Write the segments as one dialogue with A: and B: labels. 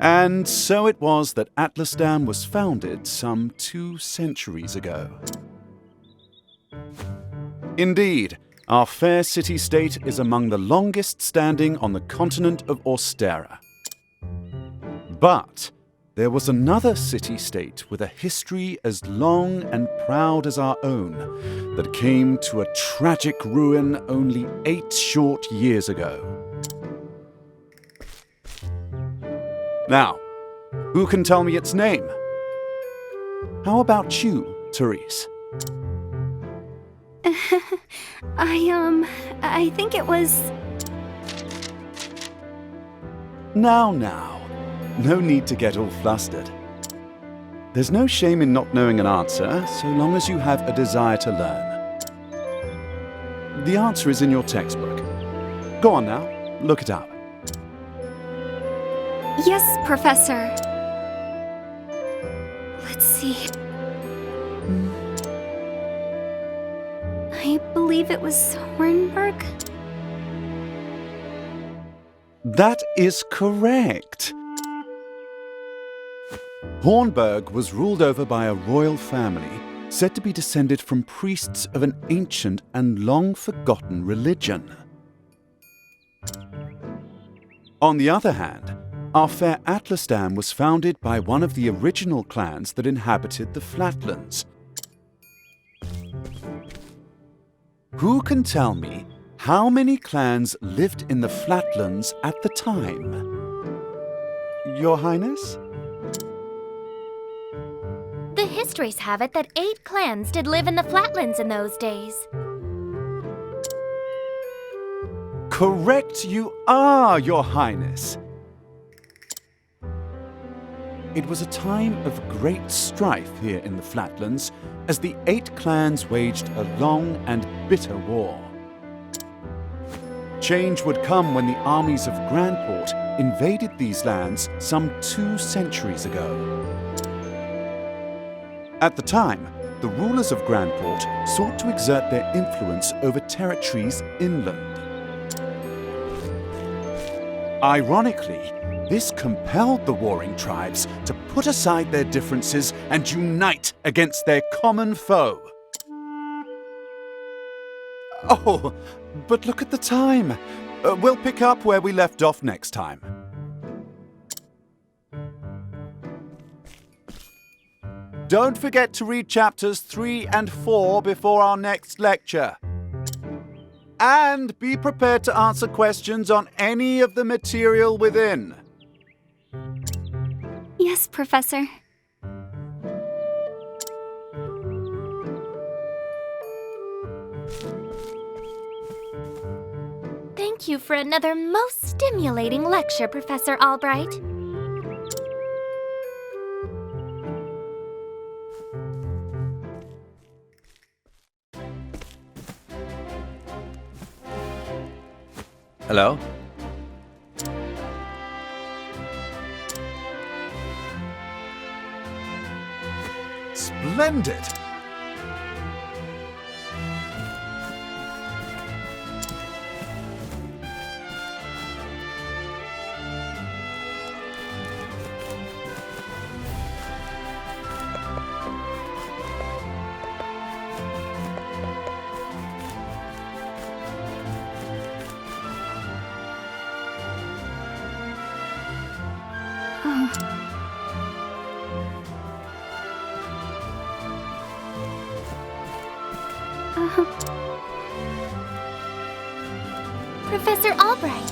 A: And so it was that Atlasdam was founded some 2 centuries ago. Indeed, our fair city-state is among the longest standing on the continent of Austera. But there was another city-state with a history as long and proud as our own that came to a tragic ruin only 8 short years ago. Now, who can tell me its name? How about you, Cyrus?
B: I think it was...
A: Now. No need to get all flustered. There's no shame in not knowing an answer, so long as you have a desire to learn. The answer is in your textbook. Go on now, look it up.
B: Yes, Professor. Let's see. I believe it was Hornburg.
A: That is correct. Hornburg was ruled over by a royal family said to be descended from priests of an ancient and long-forgotten religion. On the other hand, our fair Atlasdam was founded by one of the original clans that inhabited the Flatlands. Who can tell me how many clans lived in the Flatlands at the time? Your Highness?
C: The histories have it that 8 clans did live in the Flatlands in those days.
A: Correct you are, Your Highness. It was a time of great strife here in the Flatlands as the 8 clans waged a long and bitter war. Change would come when the armies of Grandport invaded these lands some 2 centuries ago. At the time, the rulers of Grandport sought to exert their influence over territories inland. Ironically, this compelled the warring tribes to put aside their differences and unite against their common foe. Oh, but look at the time. We'll pick up where we left off next time. Don't forget to read chapters 3 and 4 before our next lecture. And be prepared to answer questions on any of the material within.
B: Yes, Professor.
C: Thank you for another most stimulating lecture, Professor Albright.
A: Hello? Splendid!
C: Professor Albright.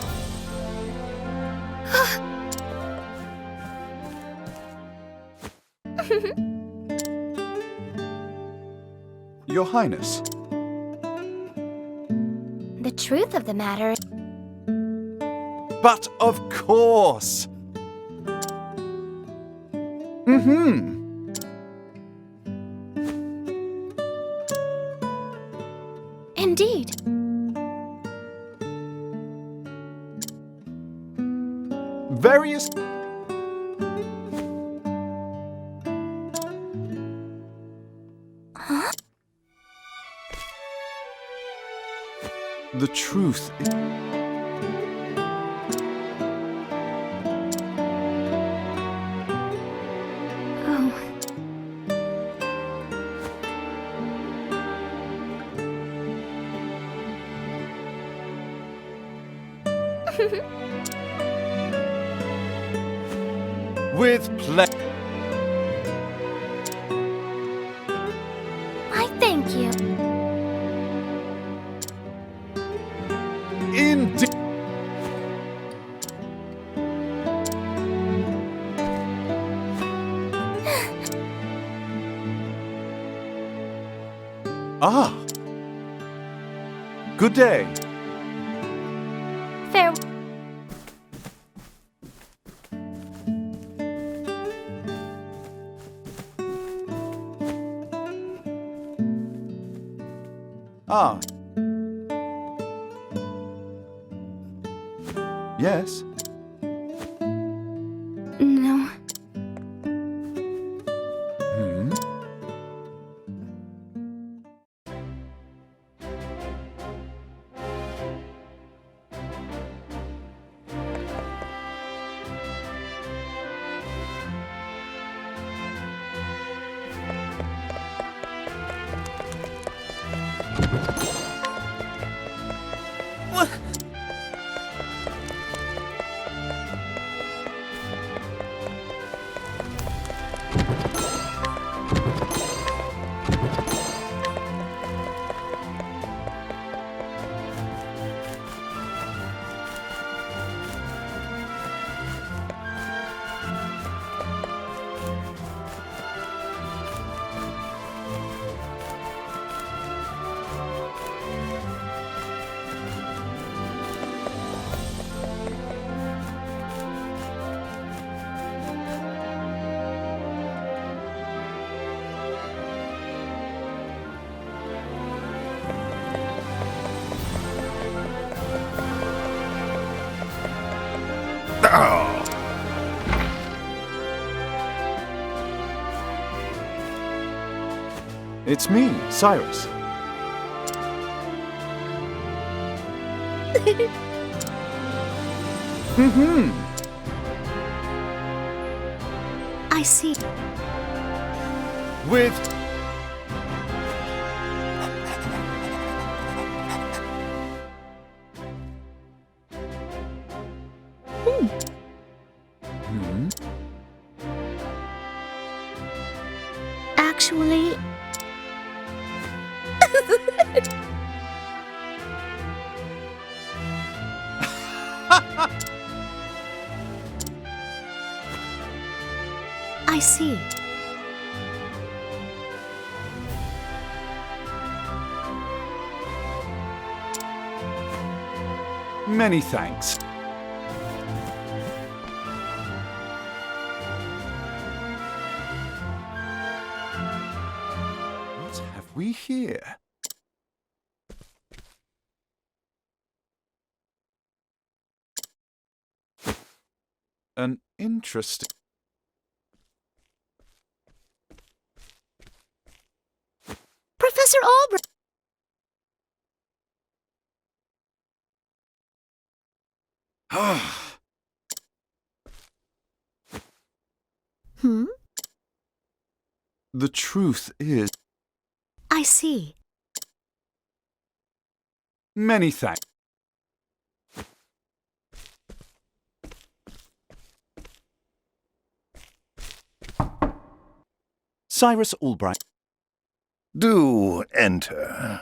A: Your Highness.
C: The truth of the matter...
A: But of course!
C: Indeed.
A: Various...
C: Huh?
A: The truth... With pleasure.
C: Why, thank you.
A: Indeed. Ah. Good day.
C: Fair.
A: Ah. Yes.
B: No.
A: Hmm. It's me, Cyrus.
B: I see.
A: With
B: Actually, I see.
A: many thanks. What have we here? An interesting...
B: Professor Albrecht! Hmm?
A: The truth is...
B: I see.
A: Many thanks. Cyrus Albright.
D: Do enter.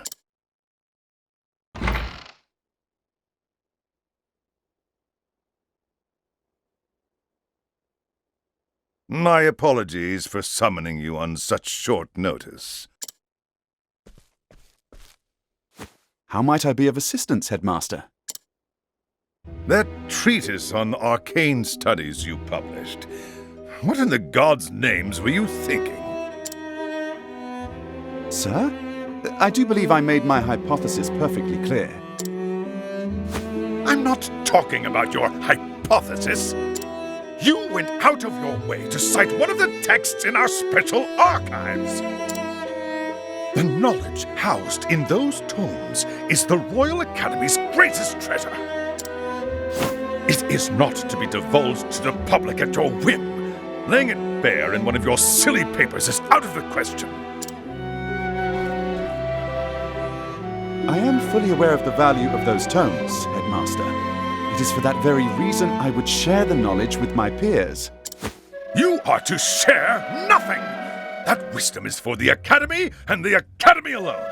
D: My apologies for summoning you on such short notice.
A: How might I be of assistance, Headmaster?
D: That treatise on arcane studies you published. What in the gods' names were you thinking?
A: Sir? I do believe I made my hypothesis perfectly clear.
D: I'm not talking about your hypothesis. You went out of your way to cite one of the texts in our special archives. The knowledge housed in those tomes is the Royal Academy's greatest treasure. It is not to be divulged to the public at your whim. Laying it bare in one of your silly papers is out of the question.
A: I am fully aware of the value of those tomes, Headmaster. It is for that very reason I would share the knowledge with my peers.
D: You are to share nothing! That wisdom is for the Academy and the Academy alone!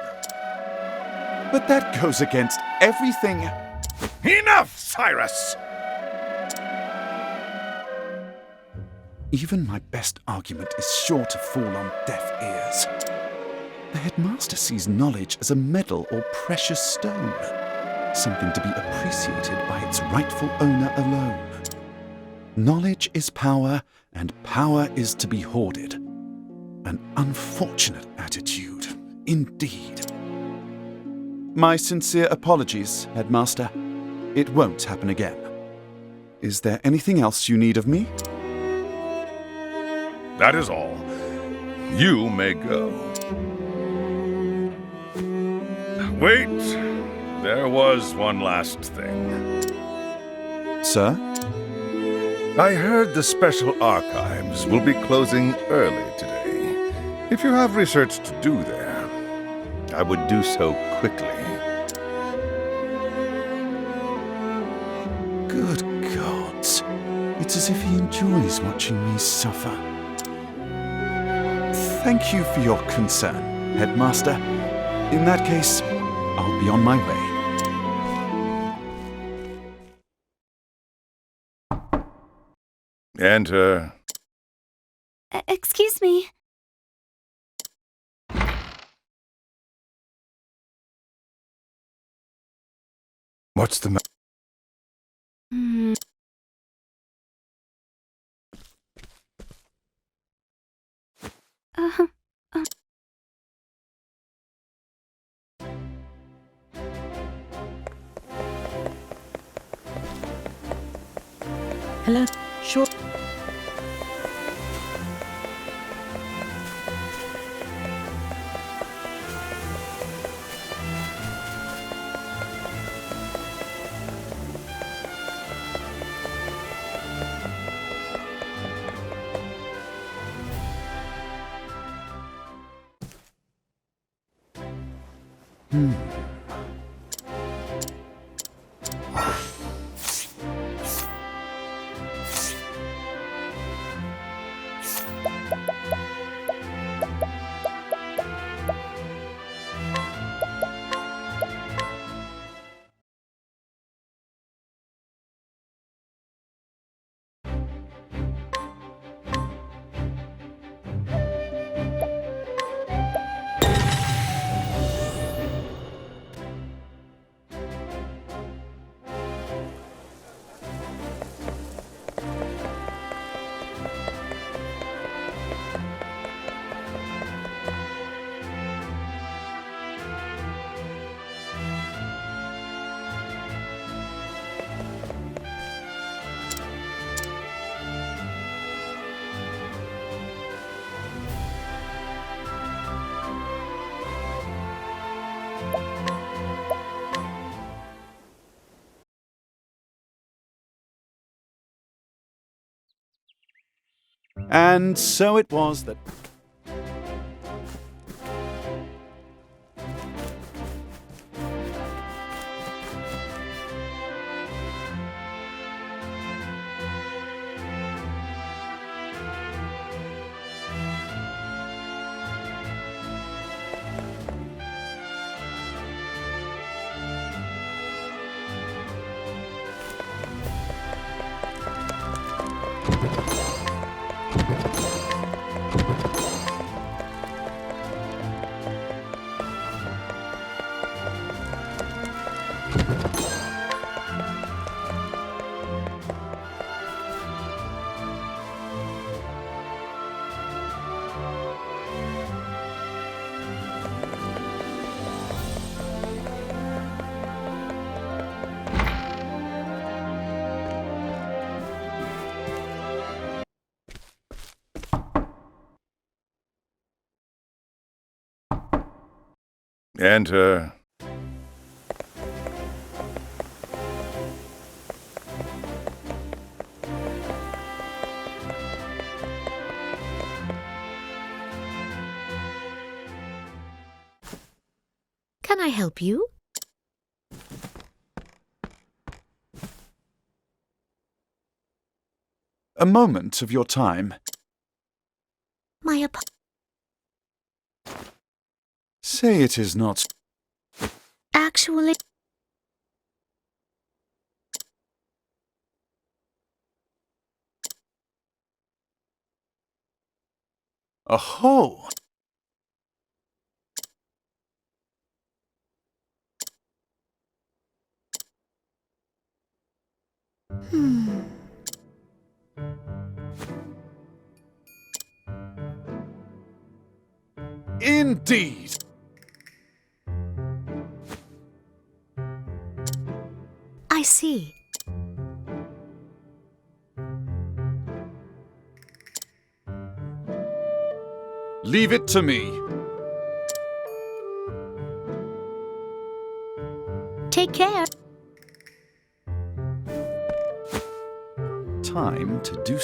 A: But that goes against everything.
D: Enough, Cyrus!
A: Even my best argument is sure to fall on deaf ears. The headmaster sees knowledge as a medal or precious stone, something to be appreciated by its rightful owner alone. Knowledge is power, and power is to be hoarded. An unfortunate attitude, indeed. My sincere apologies, Headmaster. It won't happen again. Is there anything else you need of me?
D: That is all. You may go. Wait, there was one last thing.
A: Sir?
D: I heard the Special Archives will be closing early today. If you have research to do there, I would do so quickly.
A: Good gods. It's as if he enjoys watching me suffer. Thank you for your concern, Headmaster. In that case, I'll be on my way.
D: Enter.
C: Excuse me.
D: What's the matter?
B: Hello? Sure.
A: And so it was that...
D: Enter.
B: Can I help you?
A: A moment of your time.
B: My
A: Say it is not.
B: Actually,
A: Aho! Indeed!
B: I see.
A: Leave it to me.
B: Take care.
A: Time to do.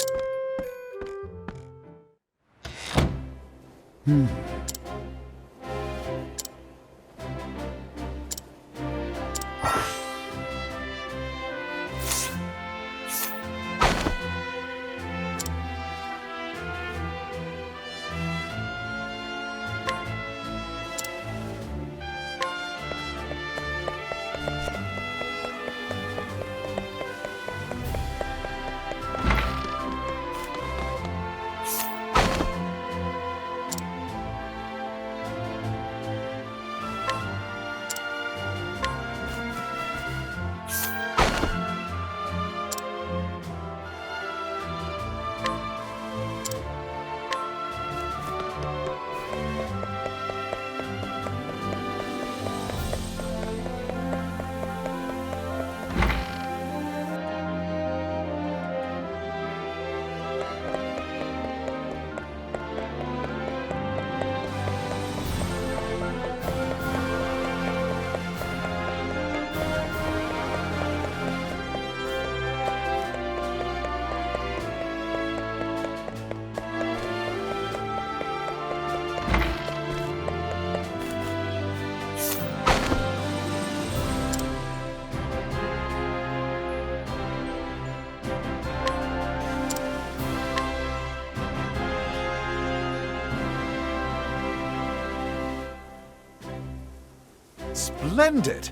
A: Splendid!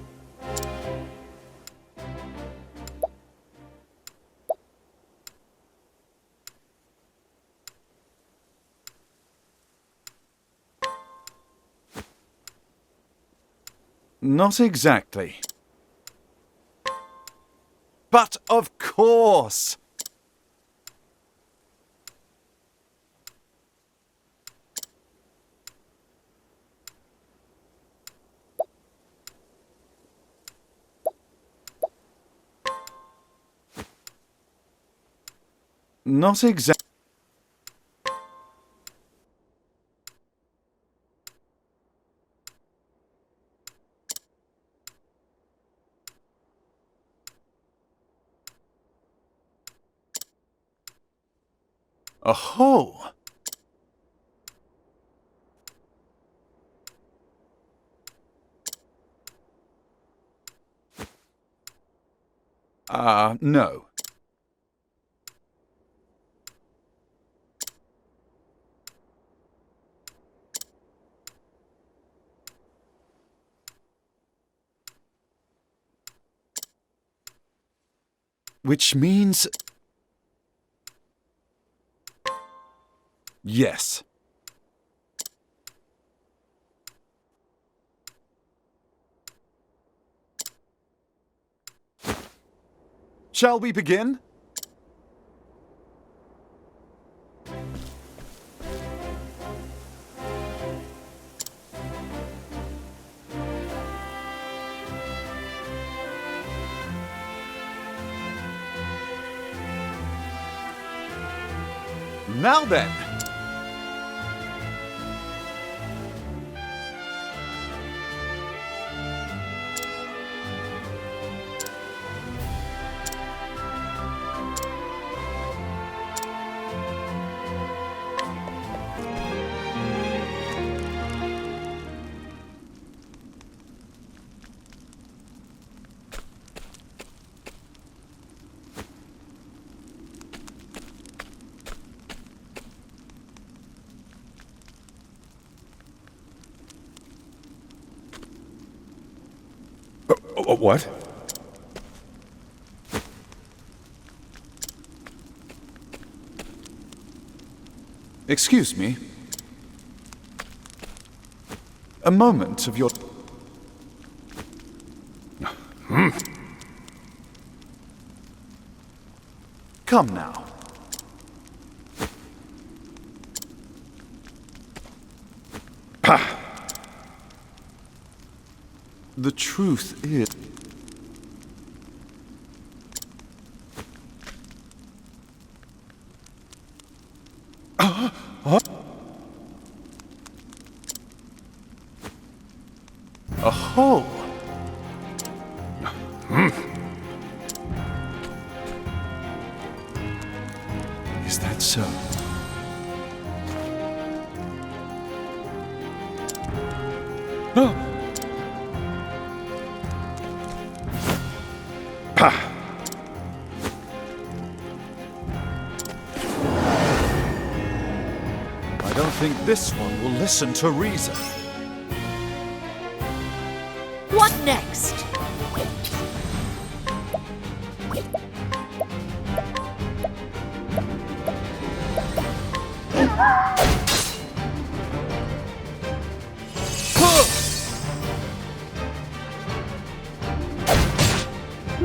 A: Not exactly. But of course! Not exactly. Aho! No. Which means... Yes. Shall we begin? Now then.
D: What?
A: Excuse me. A moment of your... Come now.
D: Pah!
A: The truth is... A hole. Is that so?
D: Pah!
A: I don't think this one will listen to reason.
B: What next?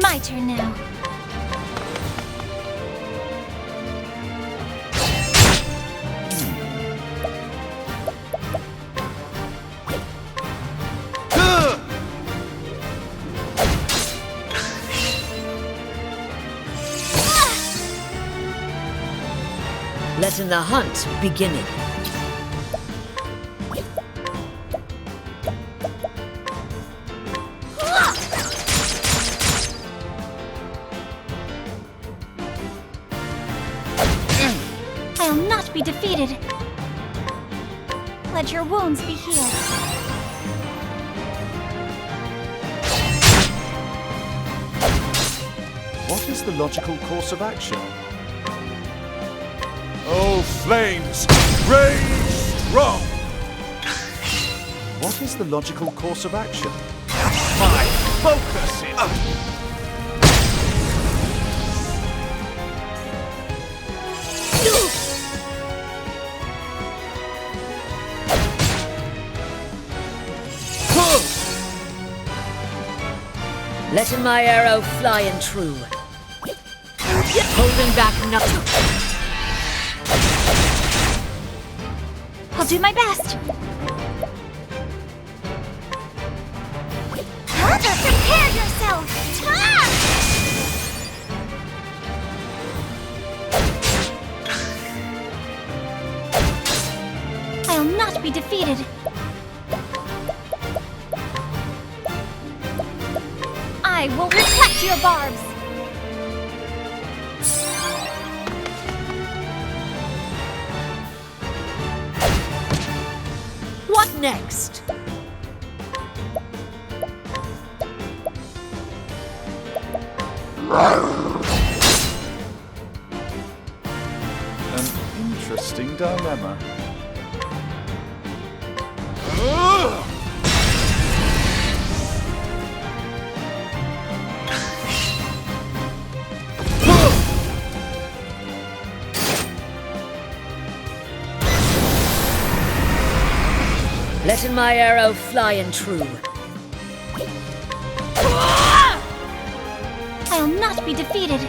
C: My turn now.
B: Letting the hunt beginning.
C: I'll not be defeated. Let your wounds be healed.
A: What is the logical course of action? Oh, flames, rage strong! What is the logical course of action? My focus is...
B: Letting my arrow fly and true. Holding back nothing.
C: I'll do my best. Prepare yourself! I'll not be defeated. I will reflect your barbs.
B: What next?
A: An interesting dilemma.
B: Letting my arrow fly and true.
C: I'll not be defeated.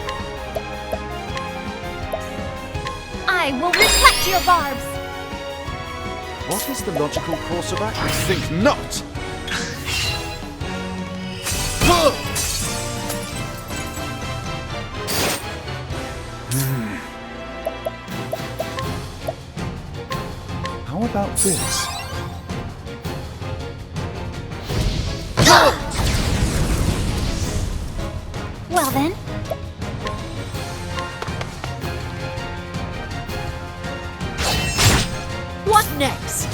C: I will reflect your barbs.
A: What is the logical course of action? I think not! How about this?
C: Well then.
B: What next?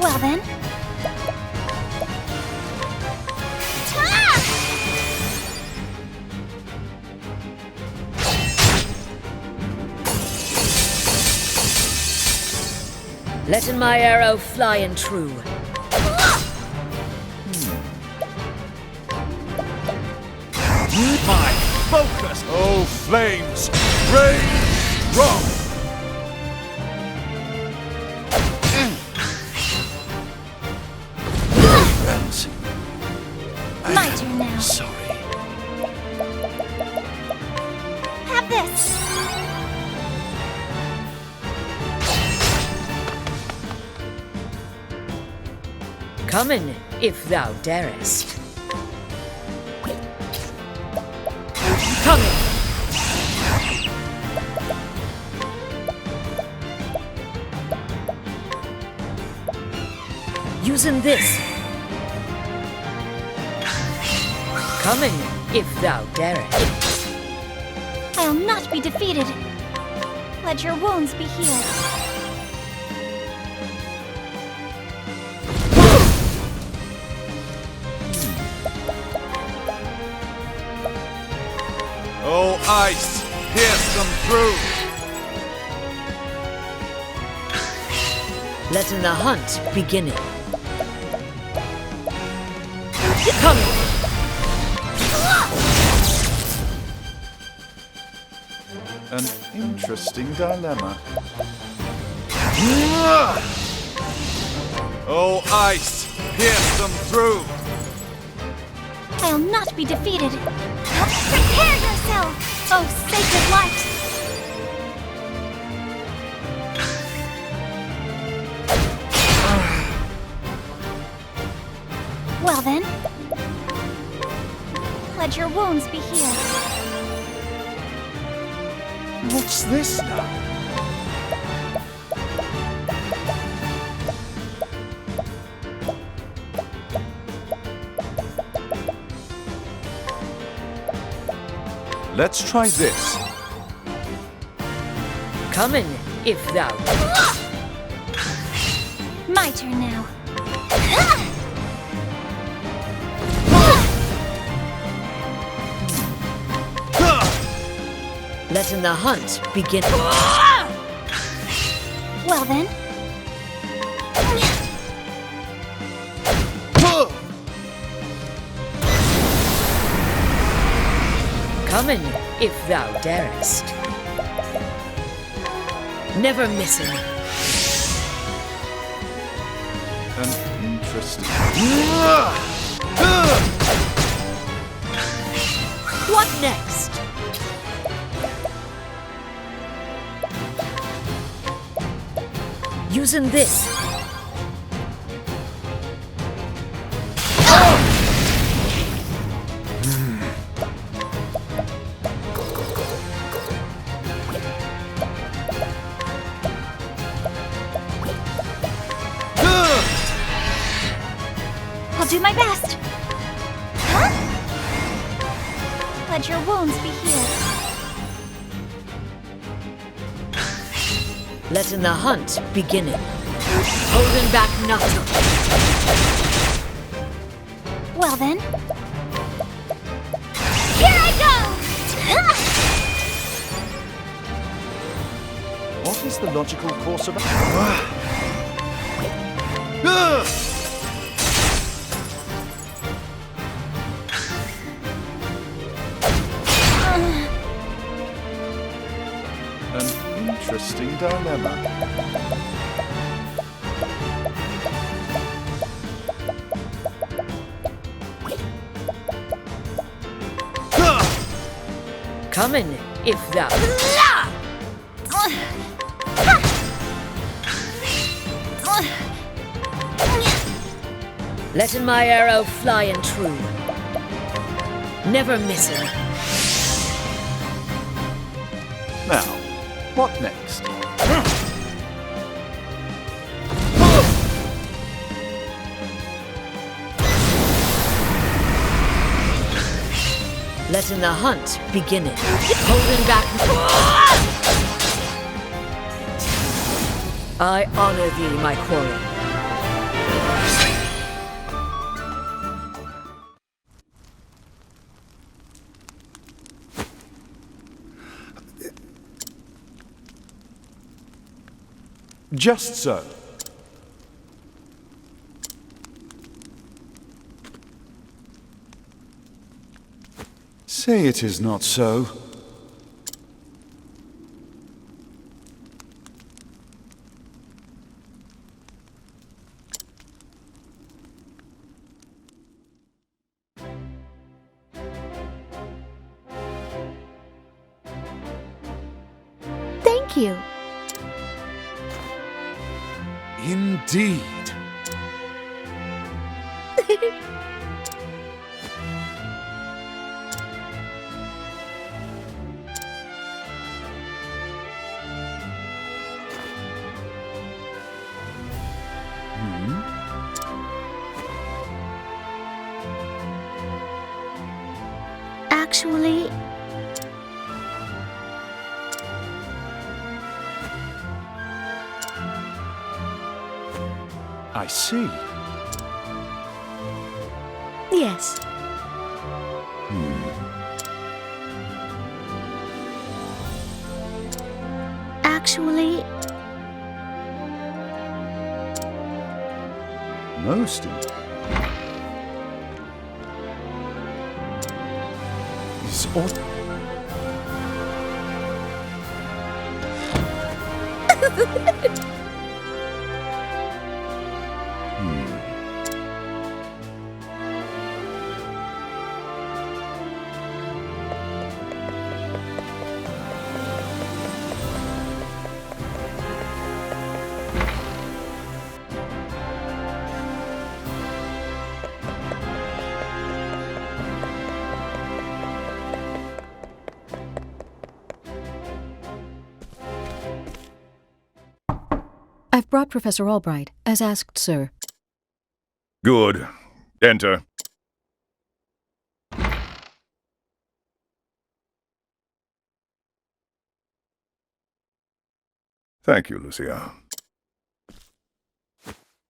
C: Well then.
B: Letting my arrow fly and true.
D: focus! Oh, flames! Rain strong!
A: Ramsey,
C: My turn now.
A: sorry.
C: Have this.
B: Come in, if thou darest. Come in. Using this. Come in, if thou darest.
C: I'll not be defeated. Let your wounds be healed.
D: Oh, ice! Pierce them through!
B: Letting the hunt begin. Come in.
A: An interesting dilemma.
D: Oh, ice! Pierce them through!
C: I'll not be defeated. Prepare yourself, oh sacred light! Well then, let your wounds be healed.
A: What's this now? Let's try this.
B: Come in, if thou.
C: My turn now.
B: Letting the hunt begin.
C: Well then,
B: Come in, if thou darest. Never missing.
A: An interesting.
B: What next? Using this.
C: I'll do my best. Huh? Let your wounds be healed.
B: Letting the hunt begin. Holding back nothing.
C: Well then, here I go!
A: What is the logical course of An interesting dilemma.
B: Come in, if thou. Letting my arrow fly and true. Never missing.
A: Now, what next?
B: Letting the hunt begin. Holding back. I honor thee, my quarry.
A: Just so. Say it is not so.
C: Thank you.
A: Indeed.
C: Actually,
A: I see.
C: yes. Actually,
A: Most is all.
E: I've brought Professor Albright, as asked, sir.
D: Good. Enter. Thank you, Lucia.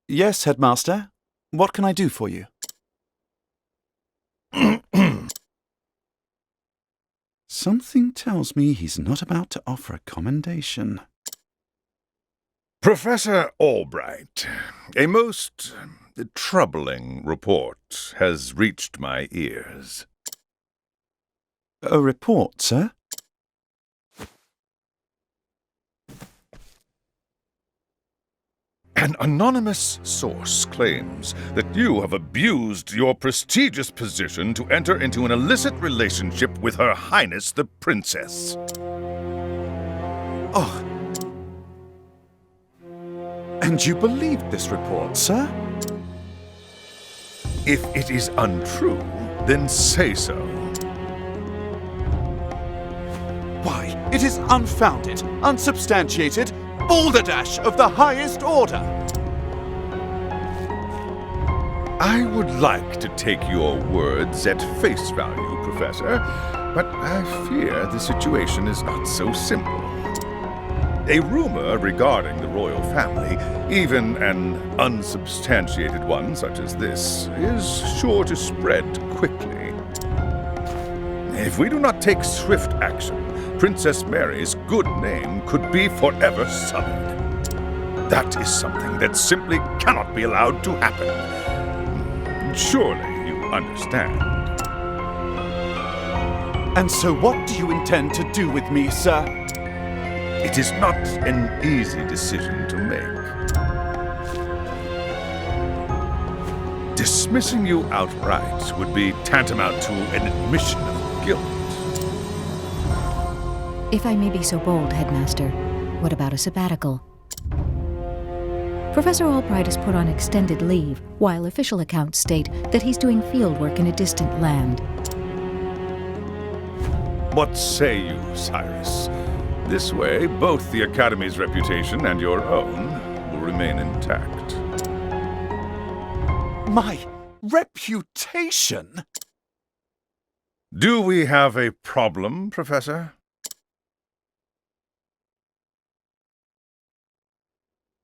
A: Yes, Headmaster. What can I do for you? Something tells me he's not about to offer a commendation.
D: Professor Albright, a most troubling report has reached my ears.
A: A report, sir?
D: An anonymous source claims that you have abused your prestigious position to enter into an illicit relationship with Her Highness the Princess.
A: Oh. And you believed this report, sir?
D: If it is untrue, then say so.
A: Why, it is unfounded, unsubstantiated, balderdash of the highest order!
D: I would like to take your words at face value, Professor, but I fear the situation is not so simple. A rumor regarding the royal family, even an unsubstantiated one such as this, is sure to spread quickly. If we do not take swift action, Princess Mary's good name could be forever sullied. That is something that simply cannot be allowed to happen. Surely you understand.
A: And so what do you intend to do with me, sir?
D: It is not an easy decision to make. Dismissing you outright would be tantamount to an admission of guilt.
E: If I may be so bold, Headmaster, what about a sabbatical? Professor Albright is put on extended leave, while official accounts state that he's doing fieldwork in a distant land.
D: What say you, Cyrus? This way, both the Academy's reputation and your own will remain intact.
A: My reputation?
D: Do we have a problem, Professor?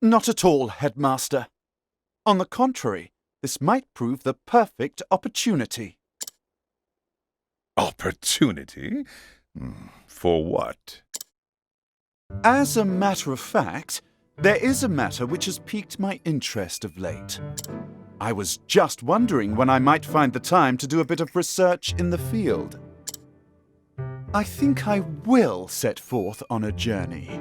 A: Not at all, Headmaster. On the contrary, this might prove the perfect opportunity.
D: Opportunity? For what?
A: As a matter of fact, there is a matter which has piqued my interest of late. I was just wondering when I might find the time to do a bit of research in the field. I think I will set forth on a journey.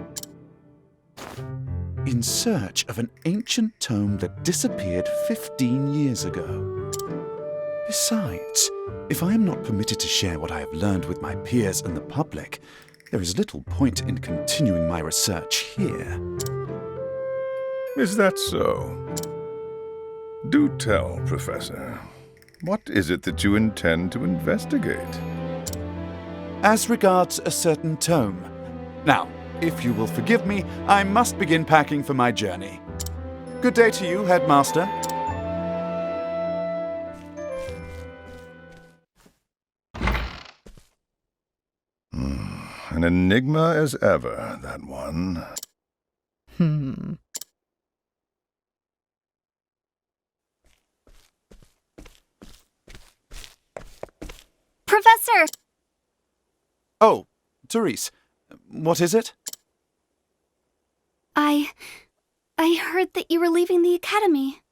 A: In search of an ancient tome that disappeared 15 years ago. Besides, if I am not permitted to share what I have learned with my peers and the public, there is little point in continuing my research here.
D: Is that so? Do tell, Professor. What is it that you intend to investigate?
A: As regards a certain tome. Now, if you will forgive me, I must begin packing for my journey. Good day to you, Headmaster.
D: An enigma as ever, that one.
C: Professor!
A: Oh, Cyrus, what is it?
C: I heard that you were leaving the academy.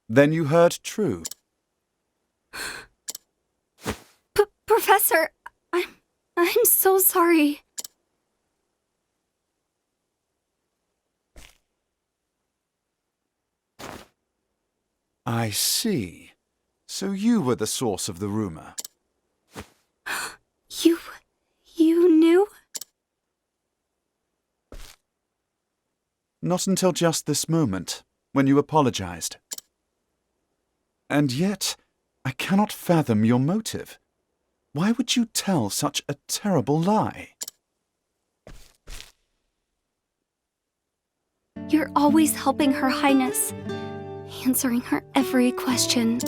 A: Then you heard true.
C: Professor, I'm so sorry.
A: I see. So you were the source of the rumor.
C: You knew?
A: Not until just this moment, when you apologized. And yet, I cannot fathom your motive. Why would you tell such a terrible lie?
C: You're always helping Her Highness, answering her every question.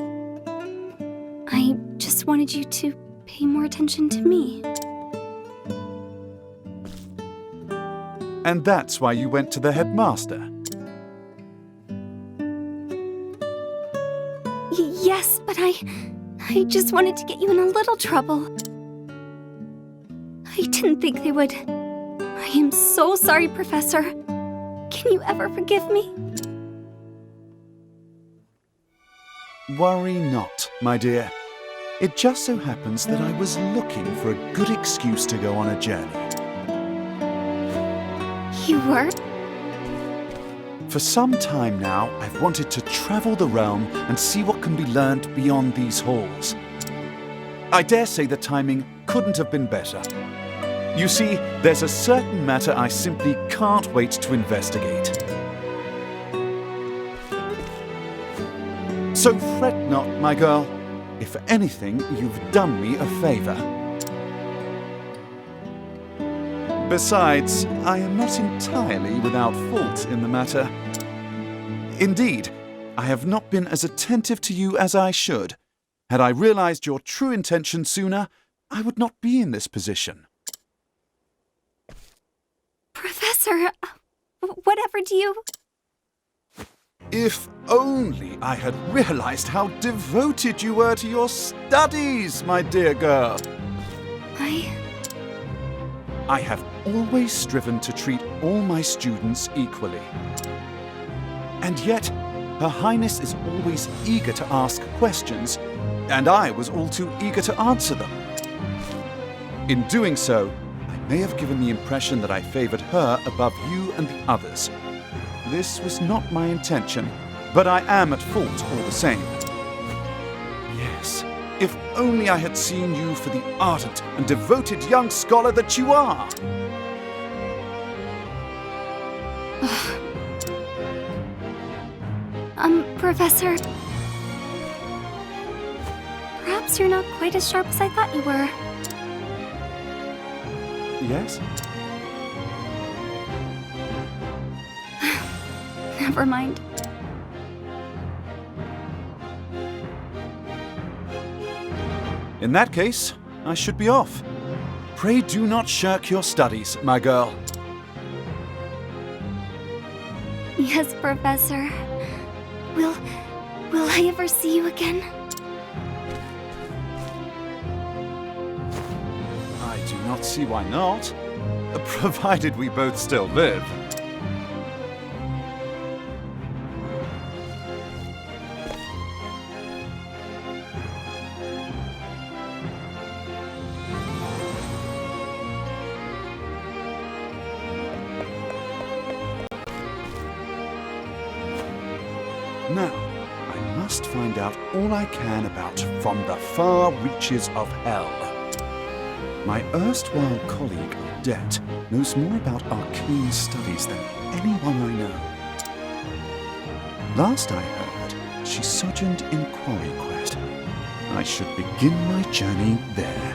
C: I just wanted you to pay more attention to me.
A: And that's why you went to the headmaster.
C: Yes, but I just wanted to get you in a little trouble. I didn't think they would. I am so sorry, Professor. Can you ever forgive me?
A: Worry not, my dear. It just so happens that I was looking for a good excuse to go on a journey.
C: You were?
A: For some time now, I've wanted to travel the realm and see what can be learned beyond these halls. I dare say the timing couldn't have been better. You see, there's a certain matter I simply can't wait to investigate. So fret not, my girl. If anything, you've done me a favor. Besides, I am not entirely without fault in the matter. Indeed, I have not been as attentive to you as I should. Had I realized your true intention sooner, I would not be in this position.
C: Professor, whatever do you...
A: If only I had realized how devoted you were to your studies, my dear girl. I have always striven to treat all my students equally. And yet, Her Highness is always eager to ask questions, and I was all too eager to answer them. In doing so, I may have given the impression that I favored her above you and the others. This was not my intention, but I am at fault all the same. Yes, if only I had seen you for the ardent and devoted young scholar that you are!
C: Professor... Perhaps you're not quite as sharp as I thought you were.
A: Yes?
C: Never mind.
A: In that case, I should be off. Pray do not shirk your studies, my girl.
C: Yes, Professor. Will I ever see you again?
A: I do not see why not, provided we both still live. Now, I must find out all I can about From the Far Reaches of Hell. My erstwhile colleague, Odette, knows more about arcane studies than anyone I know. Last I heard, she sojourned in Quarry Quest. I should begin my journey there.